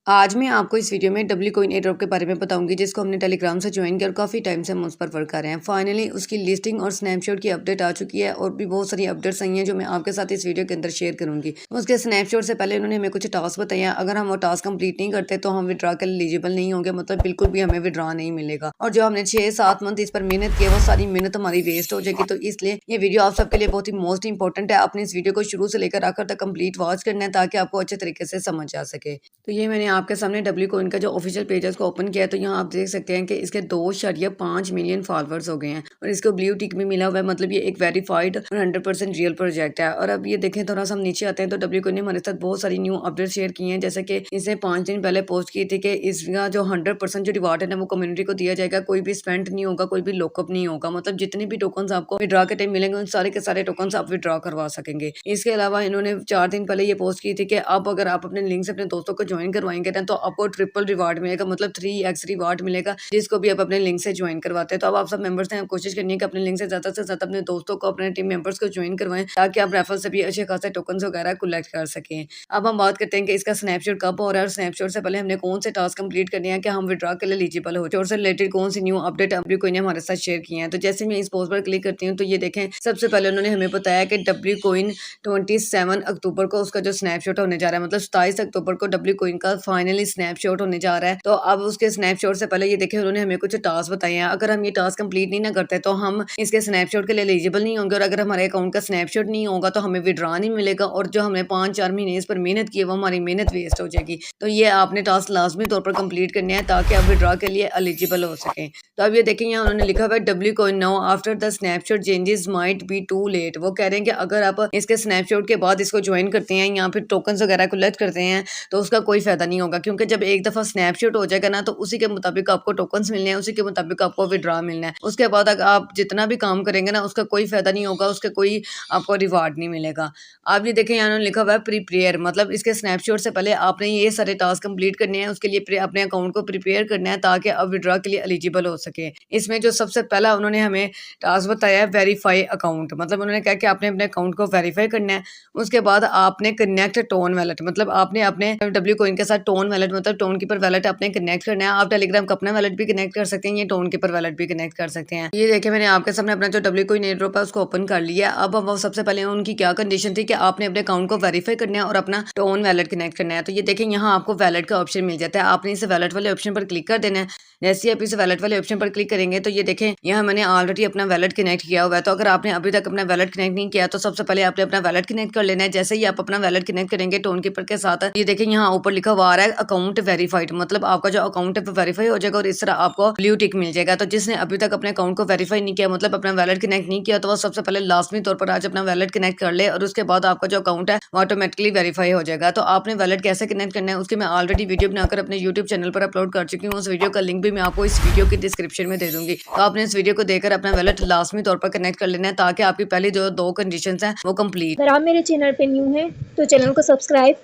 आज मैं आपको इस वीडियो में डब्ल्यू कॉइन एयरड्रॉप के बारे में बताऊंगी, जिसको हमने टेलीग्राम से ज्वाइन किया और काफ़ी टाइम से हम उस पर वर्क कर रहे हैं। फाइनली उसकी लिस्टिंग और स्नैपशॉट की अपडेट आ चुकी है और भी बहुत सारी अपडेट्स आई हैं जो मैं आपके साथ इस वीडियो के अंदर शेयर करूंगी। उसके स्नैपशॉट से पहले उन्होंने हमें कुछ टास्क बताए हैं। अगर हम वो टास्क कंप्लीट नहीं करते तो हम विड्रा के एलिजिबल नहीं होंगे, मतलब बिल्कुल भी हमें विड्रा नहीं मिलेगा। और जो हमने 6-7 मंथ इस पर मेहनत की, वो सारी मेहनत हमारी वेस्ट हो जाएगी। तो इसलिए ये वीडियो आप सबके लिए बहुत ही मोस्ट इंपॉर्टेंट है। आपने इस वीडियो को शुरू से लेकर आखिर तक कंप्लीट वॉच करना है ताकि आपको अच्छे तरीके से समझ आ सके। तो ये मैंने आपके सामने डब्ल्यू इनका जो ऑफिशियल पेज है उसको ओपन किया है, तो यहाँ आप देख सकते हैं कि इसके 2.5 मिलियन फॉलोअर्स हो गए हैं और इसको ब्लू टिक भी मिला हुआ है। मतलब ये एक वेरीफाइड और 100% रियल प्रोजेक्ट है। और अब ये देखें, थोड़ा सा हम नीचे आते हैं तो डब्ल्यू को ने हमारे साथ बहुत सारी न्यू अपडेट शेयर की हैं। जैसे कि इसने 5 दिन पहले पोस्ट की थी कि इसका जो 100% जो रिवार्ड है ना वो कम्युनिटी को दिया जाएगा। कोई भी स्पेंड नहीं होगा, कोई भी लॉकअप नहीं होगा। मतलब जितने भी टोकन आपको विड्रॉ के टाइम मिलेंगे उन सारे के सारे टोकन आप विड्रॉ करवा सकेंगे। इसके अलावा इन्होंने 4 दिन पहले ये पोस्ट की थी कि अब अगर आप अपने लिंक से अपने दोस्तों को ज्वाइन करवाएंगे ना तो आपको ट्रिपल रिवार्ड मिलेगा, मतलब 3x रिवार्ड मिलेगा, जिसको भी आप अपने लिंक से ज्वाइन करवाते हैं। तो अब आप सब मेंबर्स ने कोशिश करनी है कि अपने लिंक से ज्यादा अपने दोस्तों को, अपने टीम मेंबर्स को ज्वाइन करवाएं ताकि आप रेफरल से भी अच्छे खासे टोकन वगैरह कलेक्ट कर सकें। अब हम बात करते हैं कि इसका स्नैपशॉट कब हो रहा है और स्नैपशॉट से पहले हमने कौन से टास्क कंप्लीट करने हैं कि हम विड्रॉ के लिए एलिजिबल हो। और से रिलेटेड कौन सी न्यू अपडेट डब्ल्यू कोइन ने हमारे साथ शेयर की है। तो जैसे मैं इस पोस्ट पर क्लिक करती हूँ तो ये देखें, सबसे पहले उन्होंने हमें बताया कि डब्ल्यू कोइन 27 अक्टूबर को उसका जो स्नैपशॉट होने जा रहा है, मतलब 27 अक्टूबर को डब्ल्यू कोइन का फाइनली स्नैपशॉट होने जा रहा है। तो अब उसके स्नैपशॉट से पहले ये देखें, उन्होंने हमें कुछ टास्क बताए हैं। अगर हम ये टास्क कंप्लीट नहीं ना करते तो हम इसके स्नैपशॉट के लिए एलिजिबल नहीं होंगे और अगर हमारे अकाउंट का स्नैपशॉट नहीं होगा तो हमें विड्रॉ नहीं मिलेगा और जो हमने 5-4 महीने इस पर मेहनत की है वो हमारी मेहनत वेस्ट हो जाएगी। तो ये आपने टास्क लाजमी तौर पर कंप्लीट करने हैं ताकि आप विड्रॉ के लिए एलिजिबल हो सकें। तो अब ये देखें, यहाँ उन्होंने लिखा हुआ है W coin now after the snapshot changes might be too late. वो कह रहे हैं कि अगर आप इसके स्नैपशॉट के बाद इसको ज्वाइन करते हैं या फिर टोकन वगैरह कलेक्ट करते हैं तो उसका कोई फायदा नहीं होगा, क्योंकि जब एक दफा स्नैपशॉट हो जाएगा ना तो उसी के मुताबिक आपको टोकन्स मिलने हैं, उसी के मुताबिक आपको विड्रॉ मिलना है। उसके बाद अगर आप जितना भी काम करेंगे ना उसका कोई फायदा नहीं होगा, उसका कोई आपको रिवार्ड नहीं मिलेगा। आप ये देखें, यहाँ लिखा हुआ है प्रिपेयर, मतलब इसके स्नैपशॉट से पहले आपने ये सारे टास्क कंप्लीट करने हैं, उसके लिए अपने अकाउंट को प्रिपेयर करना है ताकि आप विड्रॉ के लिए एलिजिबल हो सके। इसमें जो सबसे पहला उन्होंने हमें टास्क बताया है वेरीफाई अकाउंट, मतलब उन्होंने कहा कि आपने अपने अकाउंट को वेरीफाई करना है। उसके बाद आपने कनेक्ट टोन वैलेट, मतलब आपने अपने डब्ल्यू कॉइन के साथ टोन वैलेट, मतलब टोन कीपर वैलेट अपने कनेक्ट करना है। आप टेलीग्राम का अपना वैलेट भी कनेक्ट कर सकते हैं, ये टोन कीपर वैलेट भी कनेक्ट कर सकते हैं। ये देखिए, मैंने आपके सामने अपना जो डब्ल्यू कॉइन एयरड्रॉप है उसको ओपन कर लिया। अब वो सबसे पहले उनकी क्या कंडीशन थी कि आपने अपने अकाउंट को वेरीफाई करना है और अपना टोन वैलेट कनेक्ट करना है। तो ये देखें, यहाँ आपको वैलेट का ऑप्शन मिल जाता है, आपने इस वैलेट वाले ऑप्शन पर क्लिक कर देना है। जैसे ही आप इस वैलेट वाले ऑप्शन पर क्लिक करेंगे तो ये देखें, यहाँ मैंने ऑलरेडी अपना वैलेट कनेक्ट किया हुआ है। तो अगर आपने अभी तक अपना वैलेट कनेक्ट नहीं किया तो सबसे पहले आपने अपना वैलेट कनेक्ट कर लेना है। जैसे ही आप अपना वैलेट कनेक्ट करेंगे टोन कीपर के साथ, ये देखें यहाँ ऊपर लिखा हुआ आ रहा है अकाउंट वेरीफाइड, मतलब आपका जो अकाउंट है वेरीफाई हो जाएगा और इस तरह आपको ब्लू टिक मिल जाएगा। तो जिसने अभी तक अपने अकाउंट को वेरीफाई नहीं किया, मतलब अपना वैलेट कनेक्ट नहीं किया, तो वो सबसे पहले लाजमी तौर पर आज अपना वैलेट कनेक्ट कर ले और उसके बाद आपका जो अकाउंट है वो ऑटोमेटिकली वेरीफाई हो जाएगा। तो आपने वैलेट कैसे कनेक्ट करना है उसकी मैं ऑलरेडी वीडियो बनाकर अपने यूट्यूब चैनल पर अपलोड कर चुकी हूँ। उस वीडियो का लिंक भी मैं आपको इस वीडियो की डिस्क्रिप्शन में दे दूंगी। तो आपने इस वीडियो को देखकर अपना वैलेट लाजमी तौर पर कनेक्ट कर लेना है ताकि आपकी पहली जो 2 कंडीशंस हैं वो कंप्लीट। अगर आप मेरे चैनल पे न्यू हैं तो चैनल को सब्सक्राइब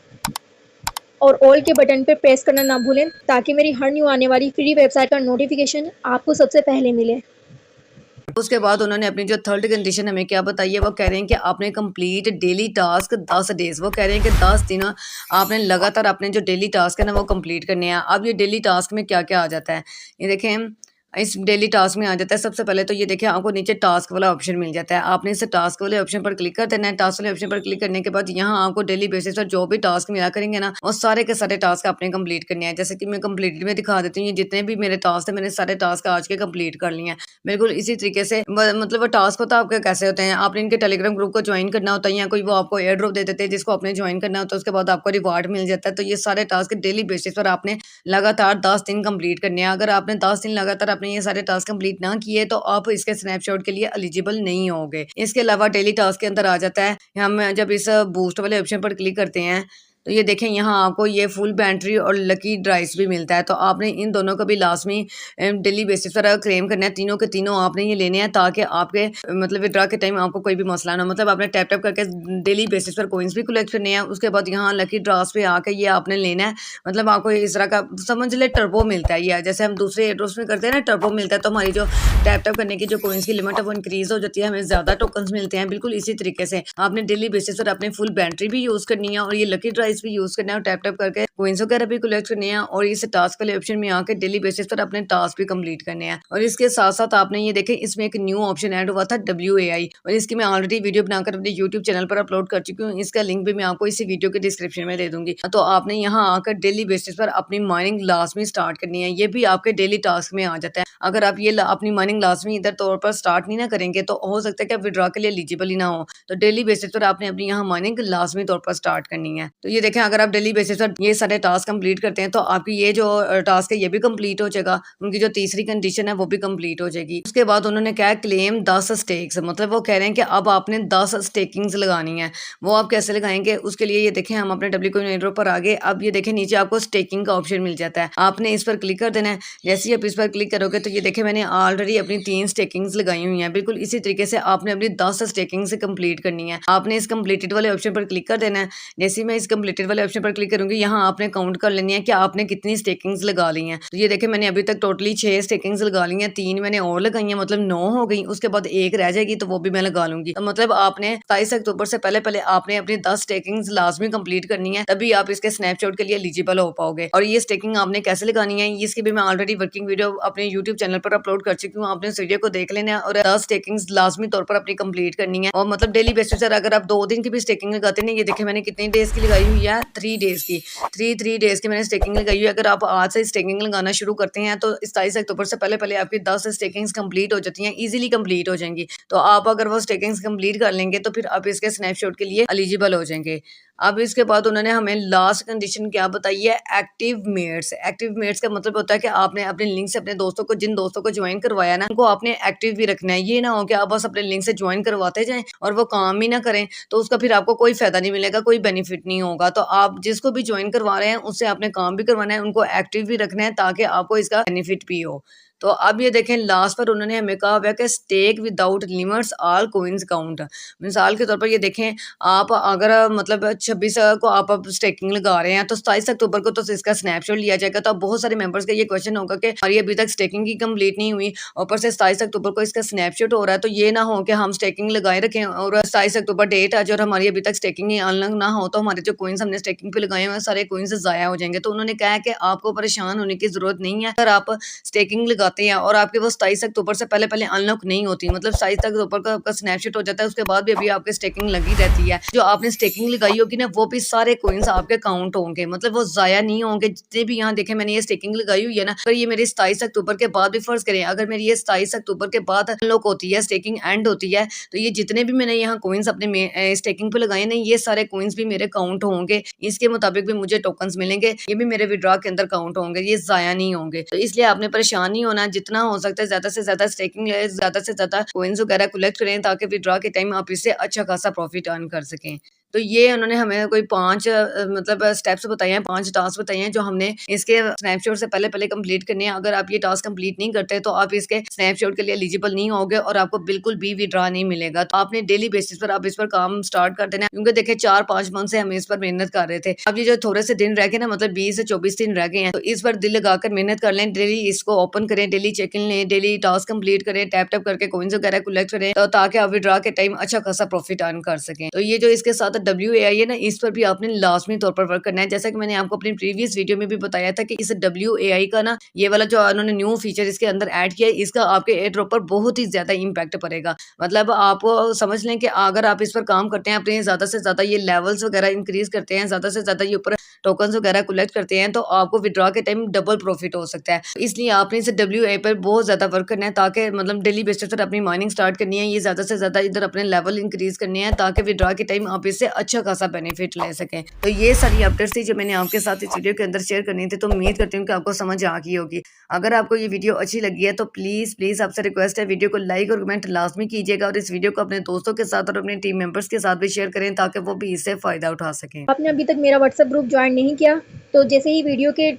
और ऑल के बटन पे प्रेस करना ना भूलें ताकि मेरी हर न्यू आने वाली फ्री वेबसाइट का नोटिफिकेशन आपको सबसे पहले मिले। उसके बाद उन्होंने अपनी जो थर्ड कंडीशन हमें क्या बताई है, वो कह रहे हैं कि आपने कंप्लीट डेली टास्क 10 डेज, वो कह रहे हैं कि 10 दिन आपने लगातार अपने जो डेली टास्क है ना वो कंप्लीट करने हैं। अब ये डेली टास्क में क्या क्या आ जाता है, ये देखें, इस डेली टास्क में आ जाता है। सबसे पहले तो ये देखिए, आपको नीचे टास्क वाला ऑप्शन मिल जाता है, आपने इस टास्क वाले ऑप्शन पर क्लिक कर देना है। टास्क वाले ऑप्शन पर क्लिक करने के बाद यहाँ आपको डेली बेसिस पर जो भी टास्क मिला करेंगे ना वो सारे के सारे टास्क आपने कंप्लीट करने हैं। जैसे कि मैं कंप्लीट में दिखा देती हूँ, ये जितने भी मेरे टास्क है मैंने सारे टास्क आज के कंप्लीट कर लिए हैं। बिल्कुल इसी तरीके से मतलब वो टास्क होता है आपके कैसे होते हैं, आपने इनके टेलीग्राम ग्रुप को ज्वाइन करना होता है या कोई वो आपको एयर ड्रॉप दे देते हैं जिसको आपने ज्वाइन करना होता है, उसके बाद आपको रिवार्ड मिल जाता है। तो ये सारे टास्क डेली बेसिस पर आपने लगातार 10 दिन कंप्लीट करने हैं। अगर आपने 10 दिन लगातार अपने ये सारे टास्क कंप्लीट ना किए तो आप इसके स्नैपशॉट के लिए एलिजिबल नहीं होंगे। इसके अलावा डेली टास्क के अंदर आ जाता है, हम जब इस बूस्ट वाले ऑप्शन पर क्लिक करते हैं तो ये देखें, यहाँ आपको ये फुल बैटरी और लकी ड्राइव्स भी मिलता है। तो आपने इन दोनों को भी लाजमी डेली बेसिस पर क्लेम करना है, तीनों के तीनों आपने ये लेने हैं ताकि आपके मतलब विड्रॉ के टाइम आपको कोई भी मसला ना, मतलब आपने टैप टैप करके डेली बेसिस पर कोइंस भी कलेक्ट करने हैं। उसके बाद यहाँ लकी ड्रास पे आके ये आपने लेना है, मतलब आपको इस तरह का समझ ले टर्बो मिलता है। ये जैसे हम दूसरे एयरड्रॉप्स में करते हैं ना, टर्बो मिलता है, तो हमारी जो टैप टैप करने की जो कोइंस की लिमिट है वो इंक्रीज हो जाती है, हमें ज्यादा टोकन्स मिलते हैं। बिल्कुल इसी तरीके से आपने डेली बेसिस पर अपने फुल बैटरी भी यूज करनी है और ये लकी ड्राइव इस पे यूज़ करना है और टैप टैप करके कॉइन्स वगैरह भी कलेक्ट करने हैं और इस टास्क वाले ऑप्शन में आके डेली बेसिस पर अपने टास्क भी कंप्लीट करने हैं। और इसके साथ साथ आपने ये देखें इसमें एक न्यू ऑप्शन ऐड हुआ था WAI, और इसकी मैं ऑलरेडी वीडियो बनाकर अपने यूट्यूब चैनल पर अपलोड कर चुकी हूँ। इसका लिंक भी मैं आपको इसी वीडियो के डिस्क्रिप्शन में दे दूंगी। तो आपने यहाँ आकर डेली बेसिस पर अपनी माइनिंग लाजमी स्टार्ट करनी है। ये भी आपके डेली टास्क में आ जाता है। अगर आप ये अपनी माइनिंग लाजमी इधर तौर पर स्टार्ट नहीं ना करेंगे तो हो सकता है कि आप विड्रॉ के लिए एलिजिबल ही ना हो। तो डेली बेसिस पर आपने अपनी यहाँ माइनिंग लाजमी तौर पर स्टार्ट करनी है। तो ये देखें, अगर आप डेली बेसिस पर ये सारे टास्क कंप्लीट करते हैं तो आपकी ये जो टास्क है ये भी कंप्लीट हो जाएगा। उनकी जो तीसरी कंडीशन है वो भी कंप्लीट हो जाएगी। उसके बाद उन्होंने क्या है, क्लेम 10 स्टेक्स, मतलब वो कह रहे हैं कि अब आपने 10 स्टेकिंग्स लगानी है। वो आप कैसे लगाएंगे, उसके लिए ये देखें हम अपने WCoin एयरड्रॉप पर आगे, अब ये देखें नीचे आपको स्टेकिंग का ऑप्शन मिल जाता है। आपने इस पर क्लिक कर देना है। जैसे ही आप इस पर क्लिक करोगे तो ये देखें मैंने ऑलरेडी अपनी 3 स्टेकिंग्स लगाई हुई हैं। बिल्कुल इसी तरीके से आपने अपनी 10 स्टेकिंग से कंप्लीट करनी है। आपने इस कंप्लीटेड वाले ऑप्शन पर क्लिक कर देना है। जैसे ही मैं इस कंप्लीटेड वाले ऑप्शन पर क्लिक करूंगी, यहाँ आपने काउंट कर लेनी है कि आपने कितनी स्टेकिंग्स लगा ली हैं। तो ये देखें मैंने अभी तक टोटली 6 स्टेकिंग्स लगा ली हैं, 3 मैंने और लगाई हैं, मतलब 9 हो गई। उसके बाद 1 रह जाएगी तो वो भी मैं लगा लूंगी। तो मतलब आपने 27 अक्टूबर से पहले पहले आपने अपनी 10 स्टेकिंग्स लाजमी कंप्लीट करनी है, तभी आप इसके स्नैपशॉट के लिए एलिजिबल हो पाओगे। और ये स्टेकिंग आपने कैसे लगानी है इसकी भी मैं ऑलरेडी वर्किंग वीडियो अपने यूट्यूब चैनल पर अपलोड कर चुकी हूँ। आपने उस वीडियो को देख लेना है और 10 स्टेकिंग्स लाजमी तौर पर अपनी कंप्लीट करनी है। और मतलब डेली बेसिस पर अगर आप 2 दिन की भी स्टेकिंग लगाते हैं, ये देखें मैंने कितनी डेज की लगाई हुई है, 3 डेज की, 3 डेज की मैंने स्टेकिंग लगाई हुई है। अगर आप आज से स्टेकिंग लगाना शुरू करते हैं तो 27 अक्टूबर से पहले पहले आपकी 10 स्टेकिंग्स कंप्लीट हो जाती हैं, इजीली कंप्लीट हो जाएंगी। तो आप अगर वो स्टेकिंग्स कंप्लीट कर लेंगे तो फिर आप इसके स्नैपशॉट के लिए एलिजिबल हो जाएंगे। अब इसके बाद उन्होंने हमें लास्ट कंडीशन क्या बताई है, एक्टिव मेट्स। एक्टिव मेट्स का मतलब होता है कि आपने अपने लिंक से अपने दोस्तों को, जिन दोस्तों को ज्वाइन करवाया ना, उनको आपने एक्टिव भी रखना है। ये ना हो कि आप बस अपने लिंक से ज्वाइन करवाते जाएं और वो काम ही ना करें, तो उसका फिर आपको कोई फायदा नहीं मिलेगा, कोई बेनिफिट नहीं होगा। तो आप जिसको भी ज्वाइन करवा रहे हैं उससे आपने काम भी करवाना है, उनको एक्टिव भी रखना है ताकि आपको इसका बेनिफिट भी हो। तो अब ये देखें लास्ट पर उन्होंने हमें कहा हुआ है कि stake without limits all coins count. मिसाल के तौर पर ये देखें, आप अगर मतलब 26 को आप स्टेकिंग लगा रहे हैं तो 27 अक्टूबर को तो इसका स्नैपशॉट लिया जाएगा। तो अब बहुत सारे मेंबर्स का ये क्वेश्चन होगा कि हमारी अभी तक स्टेकिंग की कंप्लीट नहीं हुई, ऊपर से 27 अक्टूबर को इसका स्नैपशॉट हो रहा है। तो ये ना हो कि हम स्टेकिंग लगाए रखें और 27 अक्टूबर डेट आ जाए और हमारी अभी तक स्टेकिंग अनलॉक ना हो, तो हमारे जो कॉइन्स हमने स्टेकिंग पे लगाए हुए हैं सारे कॉइन्स ज़ाया हो जाएंगे। तो उन्होंने कहा है कि आपको परेशान होने की जरूरत नहीं है। अगर आप स्टेकिंग लगाते हैं और आपके वो 27 अक्टूबर से पहले पहले अनलॉक नहीं होती, मतलब 27 अक्टूबर का आपका स्नैपशॉट हो जाता है, उसके बाद भी अभी आपके स्टेकिंग लगी रहती है। जो आपने स्टेकिंग लगाई होगी ना, वो भी सारे कॉइन्स आपके काउंट होंगे, मतलब वो जाया नहीं होंगे। जितने भी यहाँ देखें मैंने ये स्टेकिंग लगाई हुई है ना, अगर ये मेरी 27 अक्टूबर के बाद भी फर्ज करें, अगर मेरी ये 27 अक्टूबर के बाद अनलॉक होती है, स्टेकिंग एंड होती है, तो ये जितने भी मैंने यहाँ कॉइन्स अपने स्टेकिंग पे लगाए ना, ये सारे कॉइन्स भी मेरे काउंट होंगे। इसके मुताबिक भी मुझे टोकन्स मिलेंगे, ये भी मेरे विड्रॉ के अंदर काउंट होंगे, ये जाया नहीं होंगे। तो इसलिए आपने परेशान नहीं होना, जितना हो सकता है ज्यादा से ज्यादा स्टेकिंग ले, ज्यादा से ज्यादा कॉइन्स वगैरह कलेक्ट करें ताकि विड्रॉ के टाइम आप इससे अच्छा खासा प्रॉफिट अर्न कर सकें। तो ये उन्होंने हमें कोई 5 मतलब स्टेप्स बताए हैं, 5 टास्क बताए हैं जो हमने इसके स्नैपशॉट से पहले पहले कंप्लीट करने हैं। अगर आप ये टास्क कंप्लीट नहीं करते तो आप इसके स्नैपशॉट के लिए एलिजिबल नहीं होगे और आपको बिल्कुल भी विड्रॉ नहीं मिलेगा। तो आपने डेली बेसिस पर आप इस पर काम स्टार्ट कर देना, क्योंकि देखिए 4-5 मंथ से हम इस पर मेहनत कर रहे थे। अब ये जो थोड़े से दिन रह गए ना, मतलब 20 से 24 दिन रह गए हैं, तो इस पर दिल लगाकर मेहनत कर लें। डेली इसको ओपन करें, डेली चेक इन लें, डेली टास्क कंप्लीट करें, टैप टैप करके कॉइन्स वगैरह कलेक्ट करें, तो ताकि आप विड्रॉ के टाइम अच्छा खासा प्रॉफिट अर्न कर सकें। तो ये जो इसके साथ WAI है ना, इस पर भी आपने लाजमी तौर पर वर्क करना है। जैसा कि मैंने आपको अपनी प्रीवियस वीडियो में भी बताया था कि इस WAI का ना, ये वाला जो उन्होंने न्यू फीचर इसके अंदर ऐड किया है, इसका आपके एयर ड्रॉप पर बहुत ही ज्यादा इम्पैक्ट पड़ेगा। मतलब आप समझ लें कि अगर आप इस पर काम करते हैं, अपने ज्यादा से ज्यादा ये लेवल्स वगैरह इंक्रीज करते हैं, ज्यादा से ज्यादा ये ऊपर टोकन्स वगैरह कलेक्ट करते हैं, तो आपको विड्रॉ के टाइम डबल प्रॉफिट हो सकता है। इसलिए आपने इस WAI पर बहुत ज्यादा वर्क करना है, ताकि मतलब डेली बेसिस पर अपनी माइनिंग स्टार्ट करनी है, ये ज्यादा से ज्यादा इधर अपने लेवल इंक्रीज करने हैं ताकि विड्रॉ के टाइम आप इससे अच्छा खासा बेनिफिट ले सकें। तो ये सारी अपडेट्स थी जो मैंने आपके साथ इस वीडियो के अंदर शेयर करनी थी। तो उम्मीद करती हूँ कि आपको समझ आ गई होगी। अगर आपको ये वीडियो अच्छी लगी है तो प्लीज़ आपसे रिक्वेस्ट है, वीडियो को लाइक और कमेंट लाजमी कीजिएगा और इस वीडियो को अपने दोस्तों के साथ और अपने टीम मेंबर्स के साथ भी शेयर करें ताकि वो भी इससे फ़ायदा उठा सकें। आपने अभी तक मेरा व्हाट्सएप ग्रुप ज्वाइन नहीं किया तो जैसे ही वीडियो के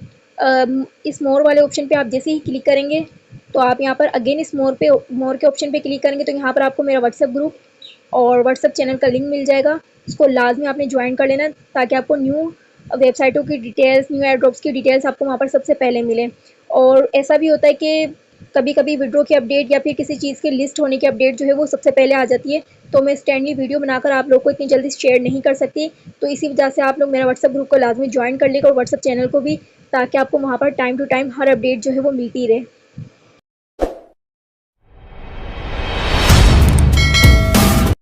इस मोर वाले ऑप्शन पे आप जैसे ही क्लिक करेंगे तो आप यहाँ पर अगेन इस मोर के ऑप्शन पे क्लिक करेंगे तो यहाँ पर आपको मेरा व्हाट्सएप ग्रुप और व्हाट्सएप चैनल का लिंक मिल जाएगा। उसको लाजमी आपने ज्वाइन कर लेना ताकि आपको न्यू वेबसाइटों की डिटेल्स, न्यू एयर ड्रॉप्स की डिटेल्स आपको वहाँ पर सबसे पहले मिले। और ऐसा भी होता है कि कभी कभी विड्रॉ की अपडेट या फिर किसी चीज़ की लिस्ट होने की अपडेट जो है वो सबसे पहले आ जाती है, तो मैं इंस्टेंटली वीडियो बनाकर आप लोग को इतनी जल्दी शेयर नहीं कर सकती। तो इसी वजह से आप लोग मेरा व्हाट्सएप ग्रुप को लाजमी ज्वाइन कर लेगा और व्हाट्सएप चैनल को भी, ताकि आपको वहाँ पर टाइम टू टाइम हर अपडेट जो है वो मिलती रहे।